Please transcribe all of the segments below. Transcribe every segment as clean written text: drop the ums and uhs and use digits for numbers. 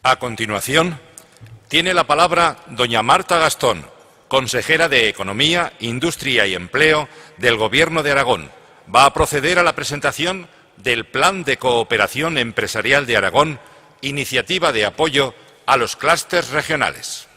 A continuación, tiene la palabra doña Marta Gastón, consejera de Economía, Industria y Empleo del Gobierno de Aragón. Va a proceder a la presentación del Plan de Cooperación Empresarial de Aragón, iniciativa de apoyo a los clústeres regionales.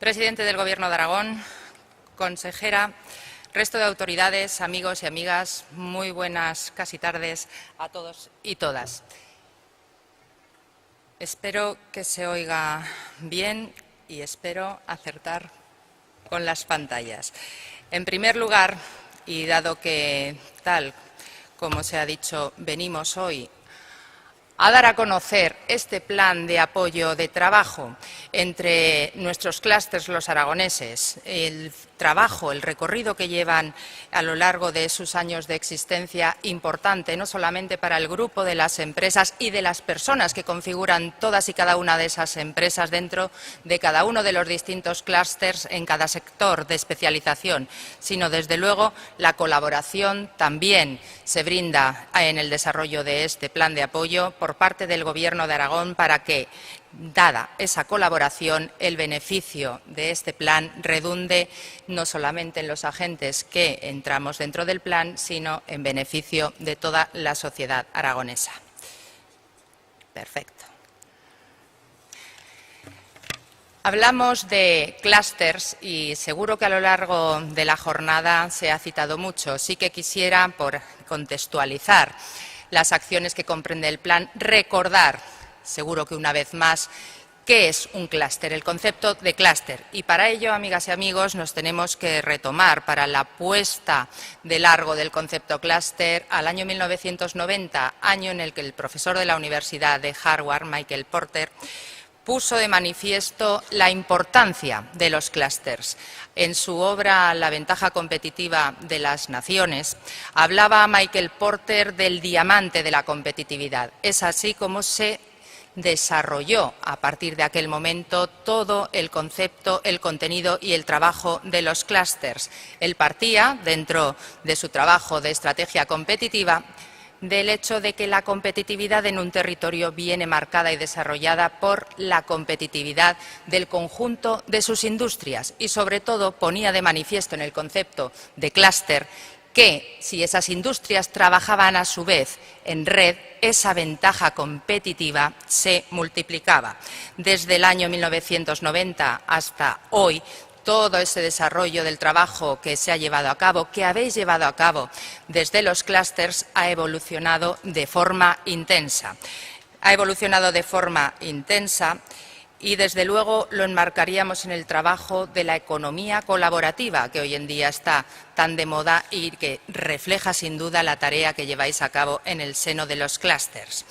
Presidente del Gobierno de Aragón, consejera, resto de autoridades, amigos y amigas, muy buenas casi tardes a todos y todas. Espero que se oiga bien y espero acertar con las pantallas. En primer lugar, y dado que, tal como se ha dicho, venimos hoy a dar a conocer este plan de apoyo de trabajo entre nuestros clústeres los aragoneses, el trabajo, el recorrido que llevan a lo largo de sus años de existencia, importante no solamente para el grupo de las empresas y de las personas que configuran todas y cada una de esas empresas dentro de cada uno de los distintos clústeres en cada sector de especialización, sino desde luego la colaboración también se brinda en el desarrollo de este plan de apoyo por parte del Gobierno de Aragón para que, dada esa colaboración, el beneficio de este plan redunde no solamente en los agentes que entramos dentro del plan, sino en beneficio de toda la sociedad aragonesa. Perfecto. Hablamos de clústeres y seguro que a lo largo de la jornada se ha citado mucho. Sí que quisiera, por contextualizar las acciones que comprende el plan, recordar, seguro que una vez más, qué es un clúster, el concepto de clúster. Y para ello, amigas y amigos, nos tenemos que retomar para la puesta de largo del concepto clúster al año 1990, año en el que el profesor de la Universidad de Harvard, Michael Porter, puso de manifiesto la importancia de los clústeres. En su obra La ventaja competitiva de las naciones, hablaba Michael Porter del diamante de la competitividad. Es así como se desarrolló a partir de aquel momento todo el concepto, el contenido y el trabajo de los clústeres. Él partía, dentro de su trabajo de estrategia competitiva, del hecho de que la competitividad en un territorio viene marcada y desarrollada por la competitividad del conjunto de sus industrias y, sobre todo, ponía de manifiesto en el concepto de clúster que, si esas industrias trabajaban a su vez en red, esa ventaja competitiva se multiplicaba. Desde el año 1990 hasta hoy, todo ese desarrollo del trabajo que se ha llevado a cabo, que habéis llevado a cabo desde los clústeres, ha evolucionado de forma intensa. Ha evolucionado de forma intensa y, desde luego, lo enmarcaríamos en el trabajo de la economía colaborativa, que hoy en día está tan de moda y que refleja, sin duda, la tarea que lleváis a cabo en el seno de los clústeres.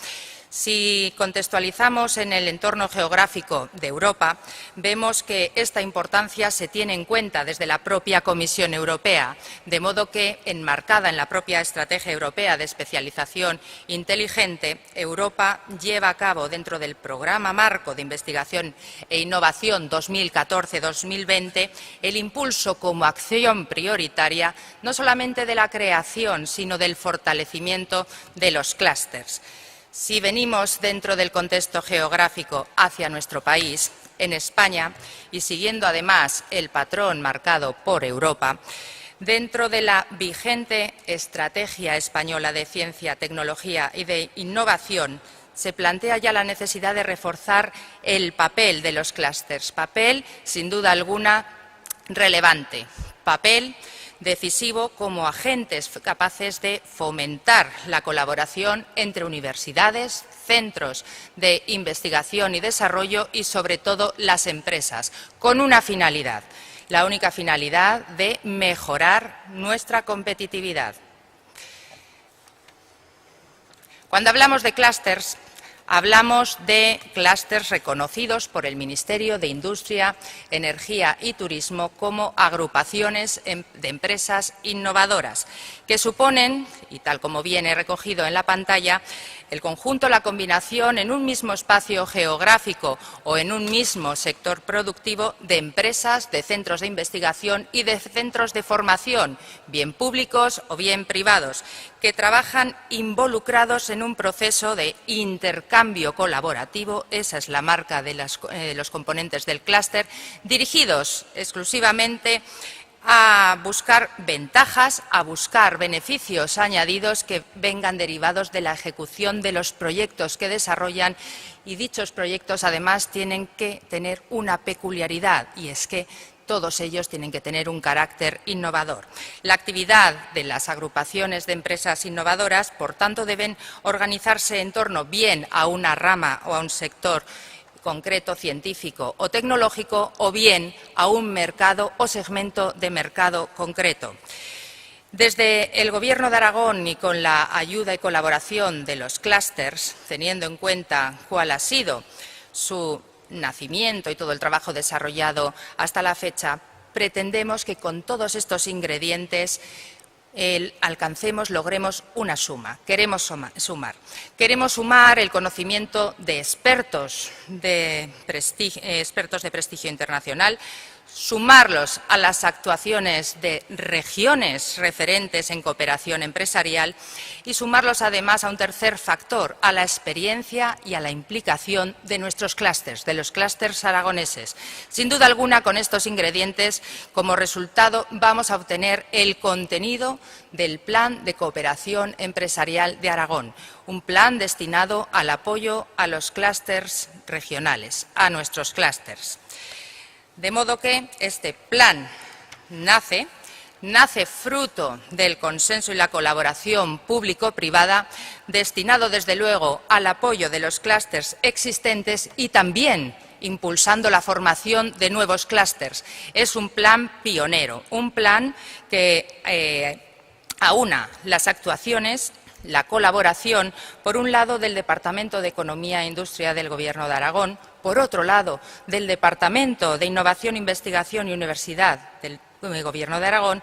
Si contextualizamos en el entorno geográfico de Europa, vemos que esta importancia se tiene en cuenta desde la propia Comisión Europea, de modo que, enmarcada en la propia Estrategia Europea de Especialización Inteligente, Europa lleva a cabo, dentro del Programa Marco de Investigación e Innovación 2014-2020, el impulso como acción prioritaria no solamente de la creación, sino del fortalecimiento de los clústeres. Si venimos dentro del contexto geográfico hacia nuestro país, en España, y siguiendo además el patrón marcado por Europa, dentro de la vigente Estrategia Española de Ciencia, Tecnología y de Innovación, se plantea ya la necesidad de reforzar el papel de los clústeres, papel sin duda alguna relevante, papel decisivo como agentes capaces de fomentar la colaboración entre universidades, centros de investigación y desarrollo y, sobre todo, las empresas, con una finalidad, la única finalidad de mejorar nuestra competitividad. Cuando hablamos de clústeres, hablamos de clústeres reconocidos por el Ministerio de Industria, Energía y Turismo como agrupaciones de empresas innovadoras, que suponen, y tal como viene recogido en la pantalla, El conjunto, la combinación en un mismo espacio geográfico o en un mismo sector productivo de empresas, de centros de investigación y de centros de formación, bien públicos o bien privados, que trabajan involucrados en un proceso de intercambio colaborativo, esa es la marca de los componentes del clúster, dirigidos exclusivamente a buscar ventajas, a buscar beneficios añadidos que vengan derivados de la ejecución de los proyectos que desarrollan, y dichos proyectos además tienen que tener una peculiaridad, y es que todos ellos tienen que tener un carácter innovador. La actividad de las agrupaciones de empresas innovadoras, por tanto, deben organizarse en torno bien a una rama o a un sector concreto, científico o tecnológico, o bien a un mercado o segmento de mercado concreto. Desde el Gobierno de Aragón y con la ayuda y colaboración de los clústers, teniendo en cuenta cuál ha sido su nacimiento y todo el trabajo desarrollado hasta la fecha, pretendemos que con todos estos ingredientes logremos una suma. Queremos sumar. Queremos sumar el conocimiento de expertos de prestigio internacional, sumarlos a las actuaciones de regiones referentes en cooperación empresarial y sumarlos además a un tercer factor, a la experiencia y a la implicación de nuestros clústeres, de los clústeres aragoneses. Sin duda alguna, con estos ingredientes, como resultado, vamos a obtener el contenido del Plan de Cooperación Empresarial de Aragón, un plan destinado al apoyo a los clústeres regionales, a nuestros clústeres. De modo que este plan nace fruto del consenso y la colaboración público-privada, destinado desde luego al apoyo de los clústeres existentes y también impulsando la formación de nuevos clústeres. Es un plan pionero, un plan que aúna las actuaciones, la colaboración, por un lado, del Departamento de Economía e Industria del Gobierno de Aragón, por otro lado, del Departamento de Innovación, Investigación y Universidad del Gobierno de Aragón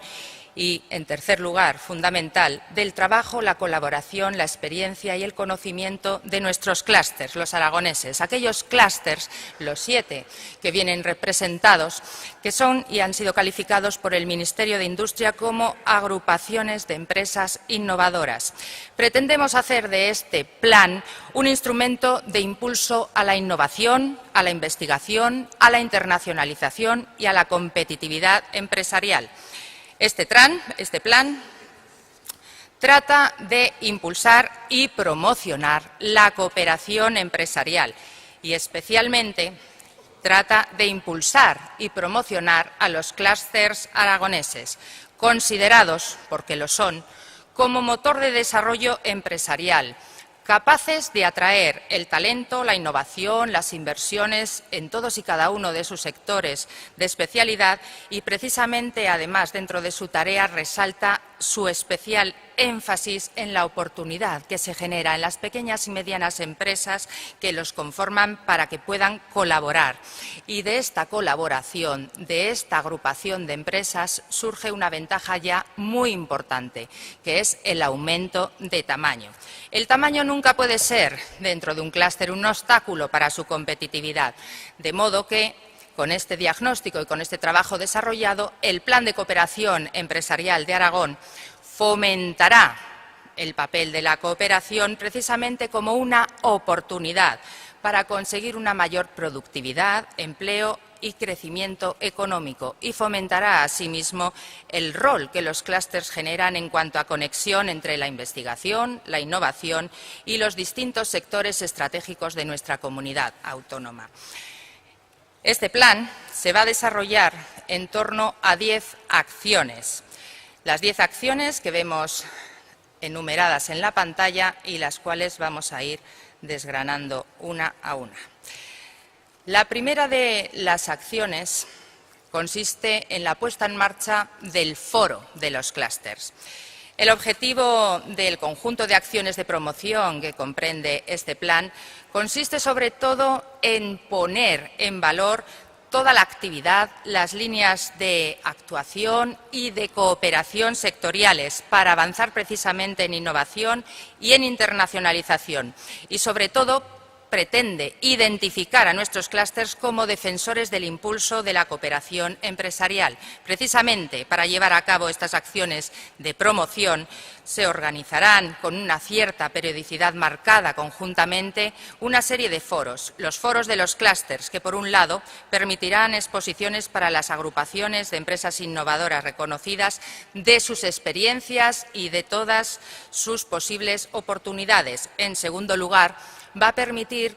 y, en tercer lugar, fundamental, del trabajo, la colaboración, la experiencia y el conocimiento de nuestros clústeres, los aragoneses, aquellos clústeres, los 7 que vienen representados, que son y han sido calificados por el Ministerio de Industria como agrupaciones de empresas innovadoras. Pretendemos hacer de este plan un instrumento de impulso a la innovación, a la investigación, a la internacionalización y a la competitividad empresarial. Este plan trata de impulsar y promocionar la cooperación empresarial y especialmente trata de impulsar y promocionar a los clústeres aragoneses, considerados, porque lo son, como motor de desarrollo empresarial, capaces de atraer el talento, la innovación, las inversiones en todos y cada uno de sus sectores de especialidad y, precisamente, además, dentro de su tarea, resalta su especial énfasis en la oportunidad que se genera en las pequeñas y medianas empresas que los conforman para que puedan colaborar. Y de esta colaboración, de esta agrupación de empresas, surge una ventaja ya muy importante, que es el aumento de tamaño. El tamaño nunca puede ser, dentro de un clúster, un obstáculo para su competitividad, de modo que, con este diagnóstico y con este trabajo desarrollado, el Plan de Cooperación Empresarial de Aragón fomentará el papel de la cooperación precisamente como una oportunidad para conseguir una mayor productividad, empleo y crecimiento económico, y fomentará asimismo el rol que los clústeres generan en cuanto a conexión entre la investigación, la innovación y los distintos sectores estratégicos de nuestra comunidad autónoma. Este plan se va a desarrollar en torno a 10 acciones. Las 10 acciones que vemos enumeradas en la pantalla y las cuales vamos a ir desgranando una a una. La primera de las acciones consiste en la puesta en marcha del foro de los clústeres. El objetivo del conjunto de acciones de promoción que comprende este plan consiste sobre todo en poner en valor toda la actividad, las líneas de actuación y de cooperación sectoriales para avanzar precisamente en innovación y en internacionalización y, sobre todo, pretende identificar a nuestros clústeres como defensores del impulso de la cooperación empresarial. Precisamente para llevar a cabo estas acciones de promoción se organizarán con una cierta periodicidad marcada conjuntamente una serie de foros, los foros de los clústeres, que por un lado permitirán exposiciones para las agrupaciones de empresas innovadoras reconocidas de sus experiencias y de todas sus posibles oportunidades. En segundo lugar, va a permitir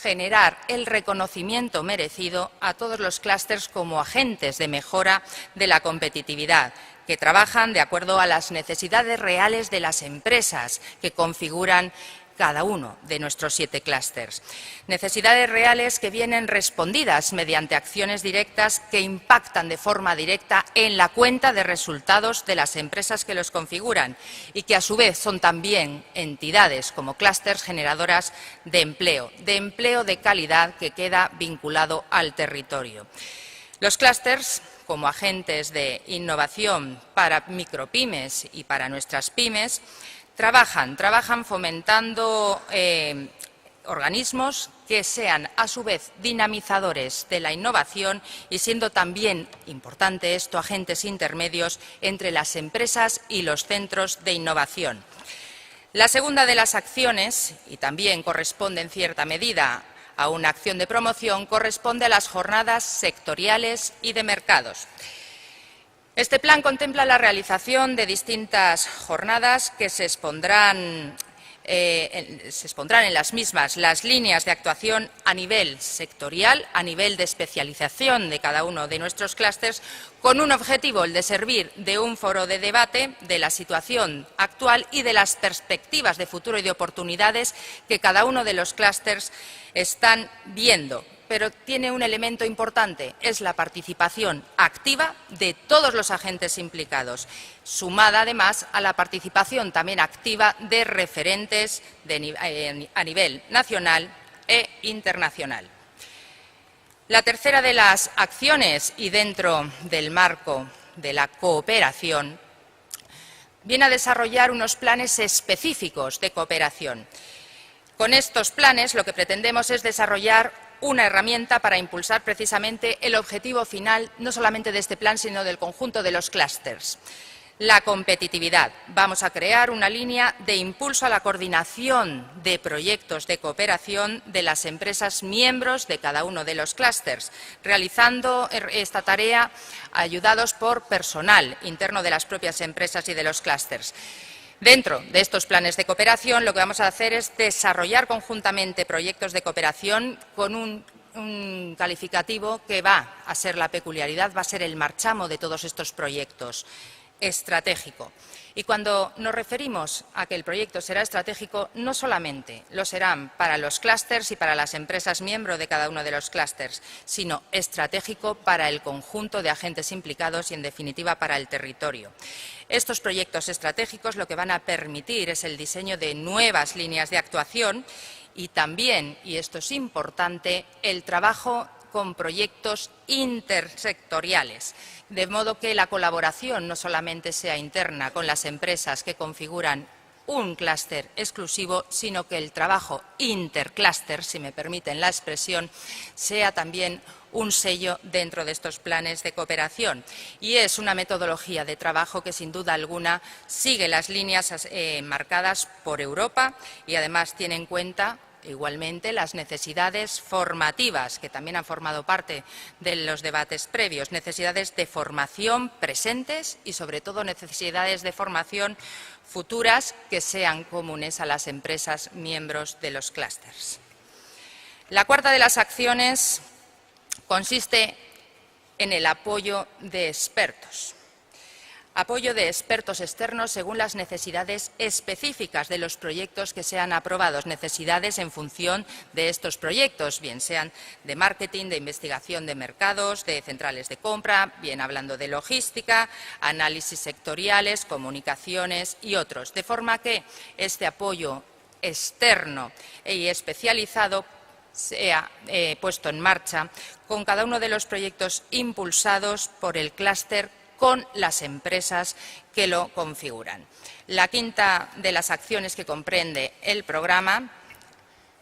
generar el reconocimiento merecido a todos los clústeres como agentes de mejora de la competitividad, que trabajan de acuerdo a las necesidades reales de las empresas que configuran cada uno de nuestros 7 clústeres. Necesidades reales que vienen respondidas mediante acciones directas que impactan de forma directa en la cuenta de resultados de las empresas que los configuran y que a su vez son también entidades como clústeres generadoras de empleo de calidad que queda vinculado al territorio. Los clústeres, como agentes de innovación para micropymes y para nuestras pymes, trabajan fomentando organismos que sean a su vez dinamizadores de la innovación y siendo también, importante esto, agentes intermedios entre las empresas y los centros de innovación. La segunda de las acciones, y también corresponde en cierta medida a una acción de promoción, corresponde a las jornadas sectoriales y de mercados. Este plan contempla la realización de distintas jornadas que se expondrán en las mismas las líneas de actuación a nivel sectorial, a nivel de especialización de cada uno de nuestros clústeres, con un objetivo, el de servir de un foro de debate de la situación actual y de las perspectivas de futuro y de oportunidades que cada uno de los clústeres están viendo. Pero tiene un elemento importante, es la participación activa de todos los agentes implicados, sumada además a la participación también activa de referentes a nivel nacional e internacional. La tercera de las acciones, y dentro del marco de la cooperación, viene a desarrollar unos planes específicos de cooperación. Con estos planes lo que pretendemos es desarrollar una herramienta para impulsar precisamente el objetivo final, no solamente de este plan, sino del conjunto de los clústeres. La competitividad. Vamos a crear una línea de impulso a la coordinación de proyectos de cooperación de las empresas miembros de cada uno de los clústeres, realizando esta tarea ayudados por personal interno de las propias empresas y de los clústeres. Dentro de estos planes de cooperación, lo que vamos a hacer es desarrollar conjuntamente proyectos de cooperación con un calificativo que va a ser la peculiaridad, va a ser el marchamo de todos estos proyectos, estratégico. Y cuando nos referimos a que el proyecto será estratégico, no solamente lo serán para los clústeres y para las empresas miembros de cada uno de los clústeres, sino estratégico para el conjunto de agentes implicados y, en definitiva, para el territorio. Estos proyectos estratégicos lo que van a permitir es el diseño de nuevas líneas de actuación y también, y esto es importante, el trabajo con proyectos intersectoriales, de modo que la colaboración no solamente sea interna con las empresas que configuran un clúster exclusivo, sino que el trabajo interclúster, si me permiten la expresión, sea también un sello dentro de estos planes de cooperación. Y es una metodología de trabajo que, sin duda alguna, sigue las líneas marcadas por Europa y, además, tiene en cuenta igualmente las necesidades formativas, que también han formado parte de los debates previos, necesidades de formación presentes y, sobre todo, necesidades de formación futuras que sean comunes a las empresas miembros de los clústeres. La cuarta de las acciones consiste en el apoyo de expertos. Apoyo de expertos externos según las necesidades específicas de los proyectos que sean aprobados, necesidades en función de estos proyectos, bien sean de marketing, de investigación de mercados, de centrales de compra, bien hablando de logística, análisis sectoriales, comunicaciones y otros, de forma que este apoyo externo y especializado sea puesto en marcha con cada uno de los proyectos impulsados por el clúster con las empresas que lo configuran. La quinta de las acciones que comprende el programa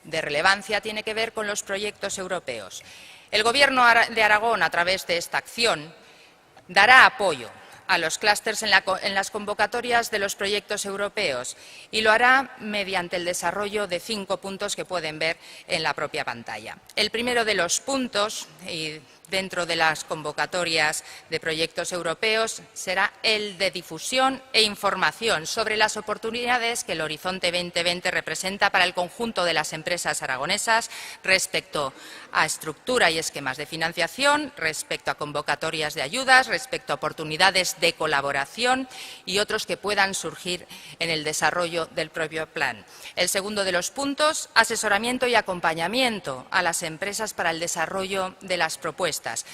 de relevancia tiene que ver con los proyectos europeos. El Gobierno de Aragón, a través de esta acción, dará apoyo a los clústers en las convocatorias de los proyectos europeos y lo hará mediante el desarrollo de 5 puntos que pueden ver en la propia pantalla. El primero de los puntos, y dentro de las convocatorias de proyectos europeos, será el de difusión e información sobre las oportunidades que el Horizonte 2020 representa para el conjunto de las empresas aragonesas respecto a estructura y esquemas de financiación, respecto a convocatorias de ayudas, respecto a oportunidades de colaboración y otros que puedan surgir en el desarrollo del propio plan. El segundo de los puntos, asesoramiento y acompañamiento a las empresas para el desarrollo de las propuestas,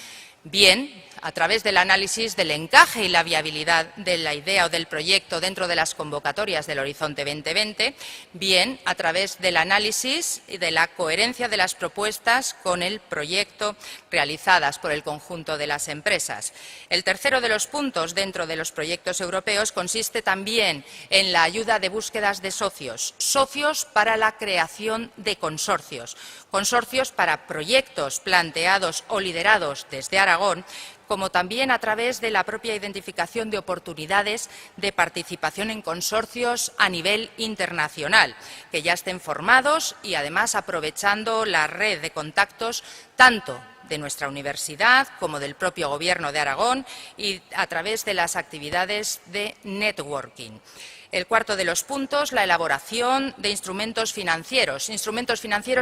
bien a través del análisis del encaje y la viabilidad de la idea o del proyecto dentro de las convocatorias del Horizonte 2020, bien a través del análisis y de la coherencia de las propuestas con el proyecto realizadas por el conjunto de las empresas. El tercero de los puntos dentro de los proyectos europeos consiste también en la ayuda de búsquedas de socios, socios para la creación de consorcios, consorcios para proyectos planteados o liderados desde Aragón, como también a través de la propia identificación de oportunidades de participación en consorcios a nivel internacional, que ya estén formados y, además, aprovechando la red de contactos tanto de nuestra universidad como del propio Gobierno de Aragón y a través de las actividades de networking. El cuarto de los puntos, la elaboración de instrumentos financieros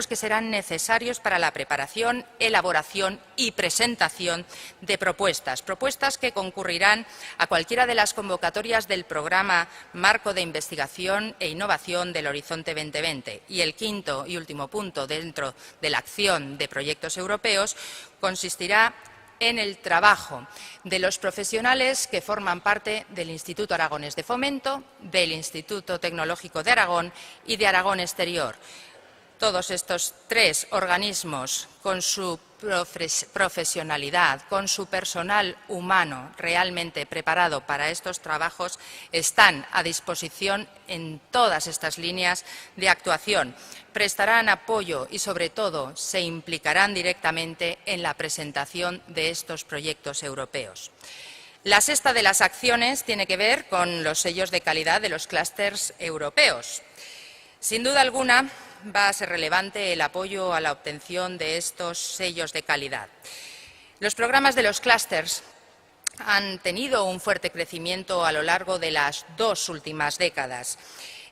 que serán necesarios para la preparación, elaboración y presentación de propuestas que concurrirán a cualquiera de las convocatorias del programa Marco de Investigación e Innovación del Horizonte 2020. Y el quinto y último punto dentro de la acción de proyectos europeos consistirá en el trabajo de los profesionales que forman parte del Instituto Aragonés de Fomento, del Instituto Tecnológico de Aragón y de Aragón Exterior. Todos estos 3 organismos, con su profesionalidad, con su personal humano realmente preparado para estos trabajos, están a disposición en todas estas líneas de actuación. Prestarán apoyo y, sobre todo, se implicarán directamente en la presentación de estos proyectos europeos. La sexta de las acciones tiene que ver con los sellos de calidad de los clústers europeos. Sin duda alguna, va a ser relevante el apoyo a la obtención de estos sellos de calidad. Los programas de los clústers han tenido un fuerte crecimiento a lo largo de las 2 últimas décadas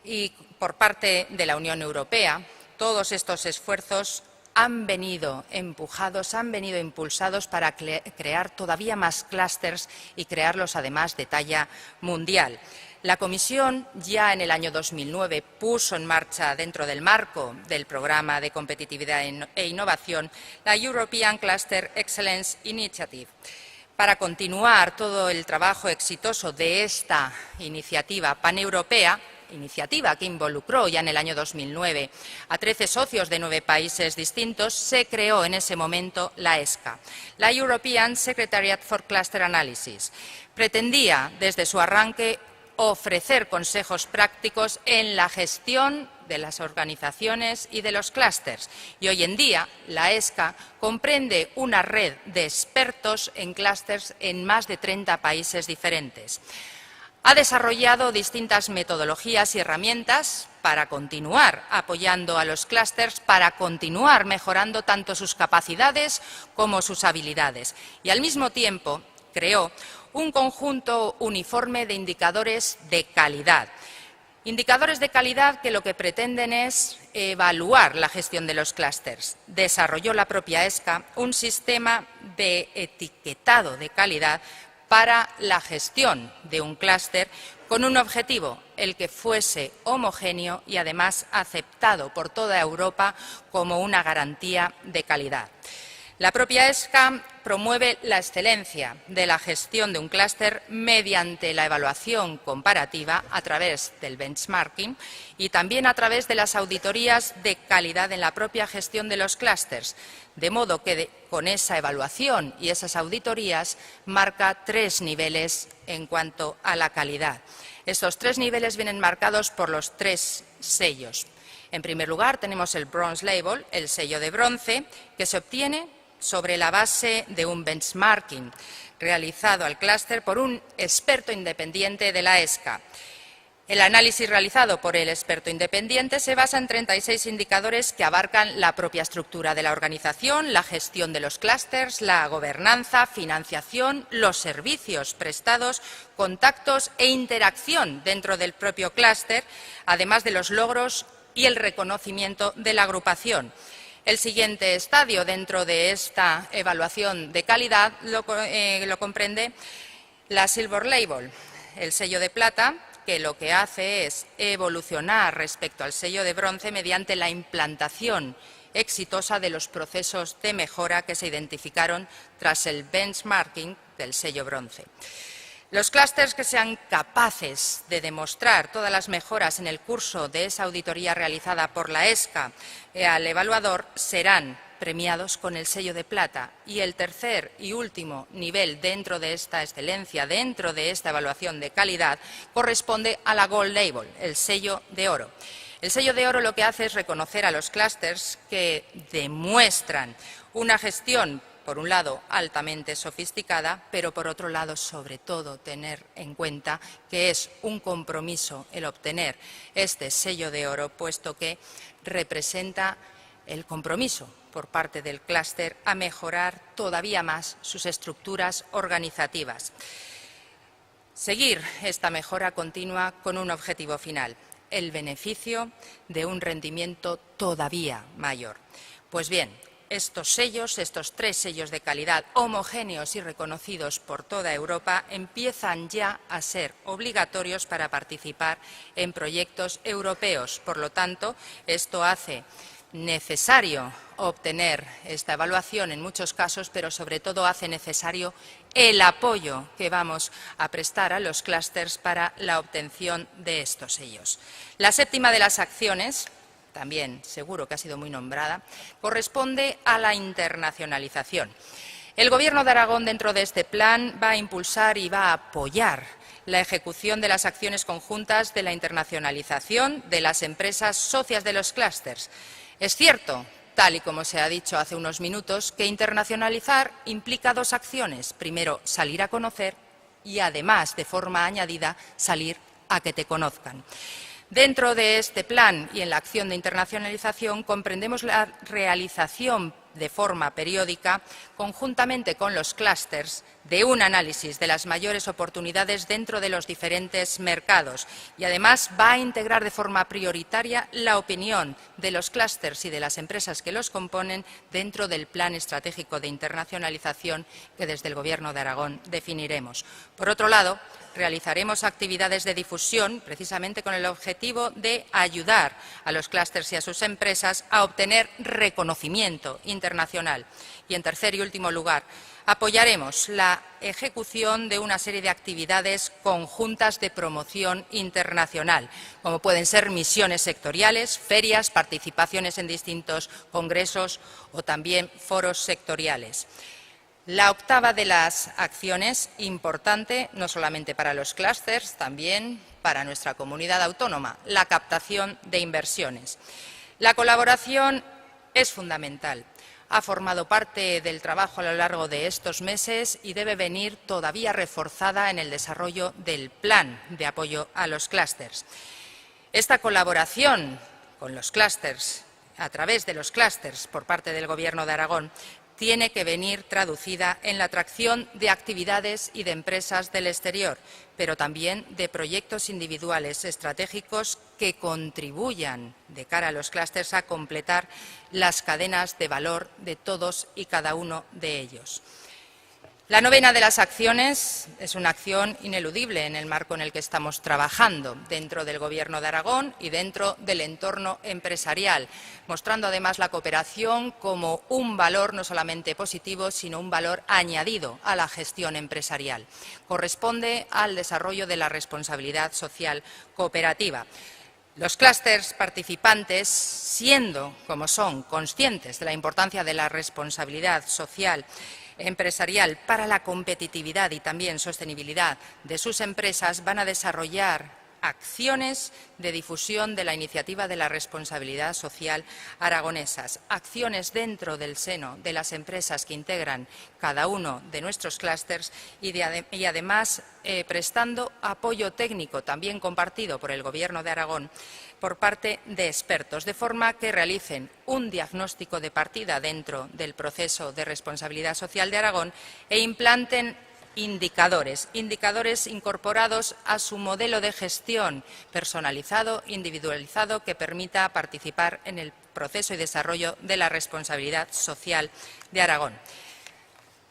y, por parte de la Unión Europea, todos estos esfuerzos han venido empujados, han venido impulsados para crear todavía más clústers y crearlos, además, de talla mundial. La Comisión ya en el año 2009 puso en marcha, dentro del marco del Programa de Competitividad e Innovación, la European Cluster Excellence Initiative. Para continuar todo el trabajo exitoso de esta iniciativa paneuropea, iniciativa que involucró ya en el año 2009 a 13 socios de 9 países distintos, se creó en ese momento la ESCA, la European Secretariat for Cluster Analysis. Pretendía, desde su arranque, ofrecer consejos prácticos en la gestión de las organizaciones y de los clústers. Y hoy en día la ESCA comprende una red de expertos en clústers en más de 30 países diferentes. Ha desarrollado distintas metodologías y herramientas para continuar apoyando a los clústers, para continuar mejorando tanto sus capacidades como sus habilidades. Y al mismo tiempo creó un conjunto uniforme de indicadores de calidad. Indicadores de calidad que lo que pretenden es evaluar la gestión de los clústers. Desarrolló la propia ESCA un sistema de etiquetado de calidad para la gestión de un clúster con un objetivo, el que fuese homogéneo y, además, aceptado por toda Europa como una garantía de calidad. La propia ESCA promueve la excelencia de la gestión de un clúster mediante la evaluación comparativa a través del benchmarking y también a través de las auditorías de calidad en la propia gestión de los clústers, de modo que con esa evaluación y esas auditorías marca 3 niveles en cuanto a la calidad. Estos 3 niveles vienen marcados por los 3 sellos. En primer lugar, tenemos el Bronze Label, el sello de bronce, que se obtiene sobre la base de un benchmarking realizado al clúster por un experto independiente de la ESCA. El análisis realizado por el experto independiente se basa en 36 indicadores que abarcan la propia estructura de la organización, la gestión de los clústers, la gobernanza, financiación, los servicios prestados, contactos e interacción dentro del propio clúster, además de los logros y el reconocimiento de la agrupación. El siguiente estadio dentro de esta evaluación de calidad lo comprende la Silver Label, el sello de plata, que lo que hace es evolucionar respecto al sello de bronce mediante la implantación exitosa de los procesos de mejora que se identificaron tras el benchmarking del sello bronce. Los clústeres que sean capaces de demostrar todas las mejoras en el curso de esa auditoría realizada por la ESCA al evaluador serán premiados con el sello de plata, y el tercer y último nivel dentro de esta excelencia, dentro de esta evaluación de calidad, corresponde a la Gold Label, el sello de oro. El sello de oro lo que hace es reconocer a los clústeres que demuestran una gestión, por un lado, altamente sofisticada, pero por otro lado, sobre todo, tener en cuenta que es un compromiso el obtener este sello de oro, puesto que representa el compromiso por parte del clúster a mejorar todavía más sus estructuras organizativas. Seguir esta mejora continua con un objetivo final, el beneficio de un rendimiento todavía mayor. Pues bien, estos sellos, estos 3 sellos de calidad homogéneos y reconocidos por toda Europa, empiezan ya a ser obligatorios para participar en proyectos europeos. Por lo tanto, esto hace necesario obtener esta evaluación en muchos casos, pero sobre todo hace necesario el apoyo que vamos a prestar a los clústeres para la obtención de estos sellos. La séptima de las acciones, también seguro que ha sido muy nombrada, corresponde a la internacionalización. El Gobierno de Aragón, dentro de este plan, va a impulsar y va a apoyar la ejecución de las acciones conjuntas de la internacionalización de las empresas socias de los clústeres. Es cierto, tal y como se ha dicho hace unos minutos, que internacionalizar implica 2 acciones. Primero, salir a conocer y, además, de forma añadida, salir a que te conozcan. Dentro de este plan y en la acción de internacionalización comprendemos la realización de forma periódica, conjuntamente con los clústeres, de un análisis de las mayores oportunidades dentro de los diferentes mercados, y además va a integrar de forma prioritaria la opinión de los clústeres y de las empresas que los componen dentro del Plan Estratégico de Internacionalización que desde el Gobierno de Aragón definiremos. Por otro lado, realizaremos actividades de difusión precisamente con el objetivo de ayudar a los clústeres y a sus empresas a obtener reconocimiento internacional. Y, en tercer y último lugar, apoyaremos la ejecución de una serie de actividades conjuntas de promoción internacional, como pueden ser misiones sectoriales, ferias, participaciones en distintos congresos o también foros sectoriales. La octava de las acciones, importante no solamente para los clústeres, también para nuestra comunidad autónoma, la captación de inversiones. La colaboración es fundamental. Ha formado parte del trabajo a lo largo de estos meses y debe venir todavía reforzada en el desarrollo del plan de apoyo a los clústeres. Esta colaboración con los clústeres, a través de los clústeres por parte del Gobierno de Aragón, tiene que venir traducida en la atracción de actividades y de empresas del exterior, pero también de proyectos individuales estratégicos que contribuyan de cara a los clústeres a completar las cadenas de valor de todos y cada uno de ellos. La novena de las acciones es una acción ineludible en el marco en el que estamos trabajando dentro del Gobierno de Aragón y dentro del entorno empresarial, mostrando además la cooperación como un valor no solamente positivo, sino un valor añadido a la gestión empresarial. Corresponde al desarrollo de la responsabilidad social cooperativa. Los clústeres participantes, siendo como son conscientes de la importancia de la responsabilidad social empresarial para la competitividad y también sostenibilidad de sus empresas, van a desarrollar acciones de difusión de la iniciativa de la responsabilidad social aragonesas, acciones dentro del seno de las empresas que integran cada uno de nuestros clústeres y además prestando apoyo técnico también compartido por el Gobierno de Aragón por parte de expertos, de forma que realicen un diagnóstico de partida dentro del proceso de responsabilidad social de Aragón e implanten indicadores incorporados a su modelo de gestión personalizado, individualizado, que permita participar en el proceso y desarrollo de la responsabilidad social de Aragón.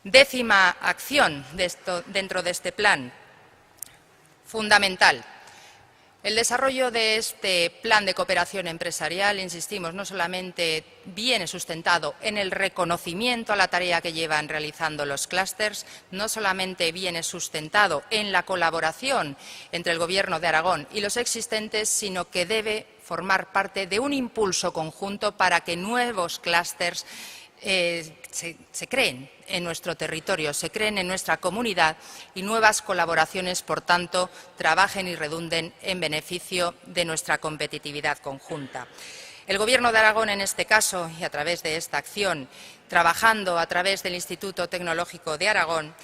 Décima acción dentro de este plan, fundamental. El desarrollo de este plan de cooperación empresarial, insistimos, no solamente viene sustentado en el reconocimiento a la tarea que llevan realizando los clústeres, no solamente viene sustentado en la colaboración entre el Gobierno de Aragón y los existentes, sino que debe formar parte de un impulso conjunto para que nuevos clústeres se creen en nuestro territorio, se creen en nuestra comunidad y nuevas colaboraciones, por tanto, trabajen y redunden en beneficio de nuestra competitividad conjunta. El Gobierno de Aragón, en este caso, y a través de esta acción, trabajando a través del Instituto Tecnológico de Aragón,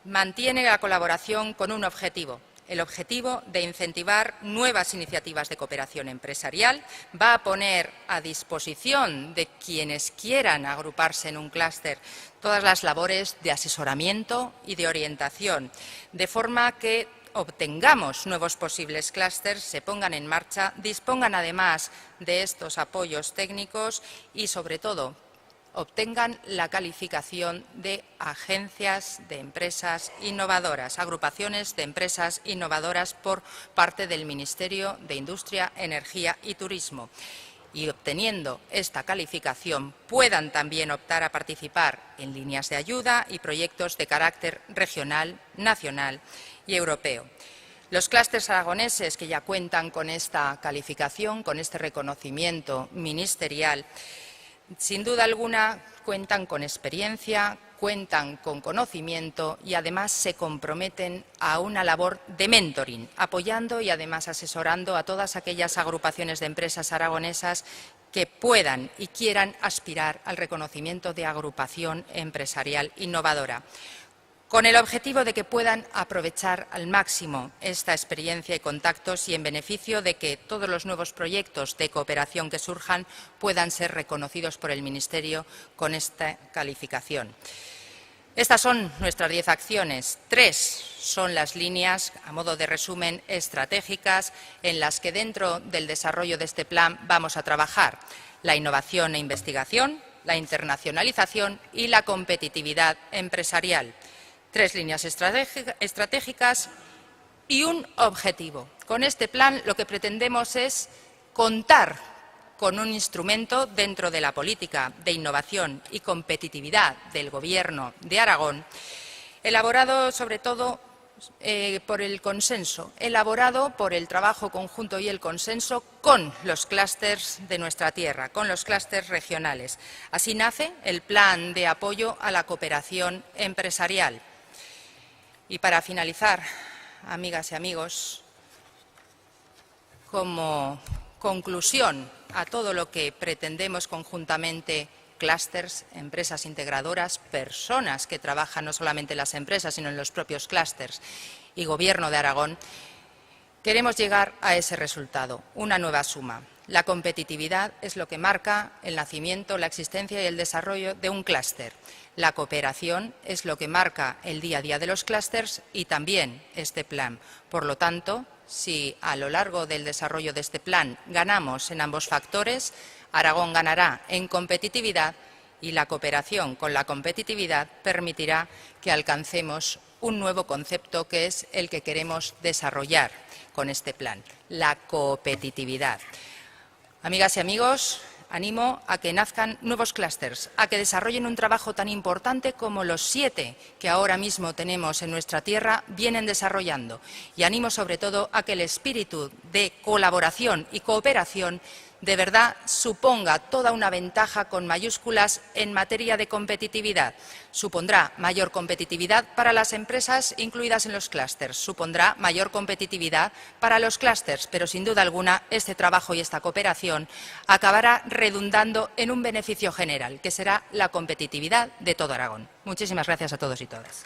mantiene la colaboración con un objetivo. El objetivo de incentivar nuevas iniciativas de cooperación empresarial, va a poner a disposición de quienes quieran agruparse en un clúster todas las labores de asesoramiento y de orientación, de forma que obtengamos nuevos posibles clústeres, se pongan en marcha, dispongan además de estos apoyos técnicos y, sobre todo, obtengan la calificación de agencias de empresas innovadoras, agrupaciones de empresas innovadoras por parte del Ministerio de Industria, Energía y Turismo. Y obteniendo esta calificación puedan también optar a participar en líneas de ayuda y proyectos de carácter regional, nacional y europeo. Los clústeres aragoneses que ya cuentan con esta calificación, con este reconocimiento ministerial, sin duda alguna cuentan con experiencia, cuentan con conocimiento y además se comprometen a una labor de mentoring, apoyando y además asesorando a todas aquellas agrupaciones de empresas aragonesas que puedan y quieran aspirar al reconocimiento de agrupación empresarial innovadora, con el objetivo de que puedan aprovechar al máximo esta experiencia y contactos y en beneficio de que todos los nuevos proyectos de cooperación que surjan puedan ser reconocidos por el Ministerio con esta calificación. Estas son nuestras 10 acciones. 3 son las líneas, a modo de resumen, estratégicas en las que dentro del desarrollo de este plan vamos a trabajar: la innovación e investigación, la internacionalización y la competitividad empresarial. 3 líneas estratégicas y un objetivo. Con este plan lo que pretendemos es contar con un instrumento dentro de la política de innovación y competitividad del Gobierno de Aragón, elaborado sobre todo por el consenso, elaborado por el trabajo conjunto y el consenso con los clústeres de nuestra tierra, con los clústeres regionales. Así nace el Plan de Apoyo a la Cooperación Empresarial. Y para finalizar, amigas y amigos, como conclusión a todo lo que pretendemos conjuntamente, clústeres, empresas integradoras, personas que trabajan no solamente en las empresas, sino en los propios clústeres y Gobierno de Aragón, queremos llegar a ese resultado, una nueva suma. La competitividad es lo que marca el nacimiento, la existencia y el desarrollo de un clúster. La cooperación es lo que marca el día a día de los clústeres y también este plan. Por lo tanto, si a lo largo del desarrollo de este plan ganamos en ambos factores, Aragón ganará en competitividad y la cooperación con la competitividad permitirá que alcancemos un nuevo concepto que es el que queremos desarrollar con este plan, la competitividad. Amigas y amigos, animo a que nazcan nuevos clústeres, a que desarrollen un trabajo tan importante como los 7 que ahora mismo tenemos en nuestra tierra vienen desarrollando. Y animo sobre todo a que el espíritu de colaboración y cooperación de verdad suponga toda una ventaja con mayúsculas en materia de competitividad. Supondrá mayor competitividad para las empresas incluidas en los clústeres, supondrá mayor competitividad para los clústeres, pero sin duda alguna este trabajo y esta cooperación acabará redundando en un beneficio general, que será la competitividad de todo Aragón. Muchísimas gracias a todos y todas.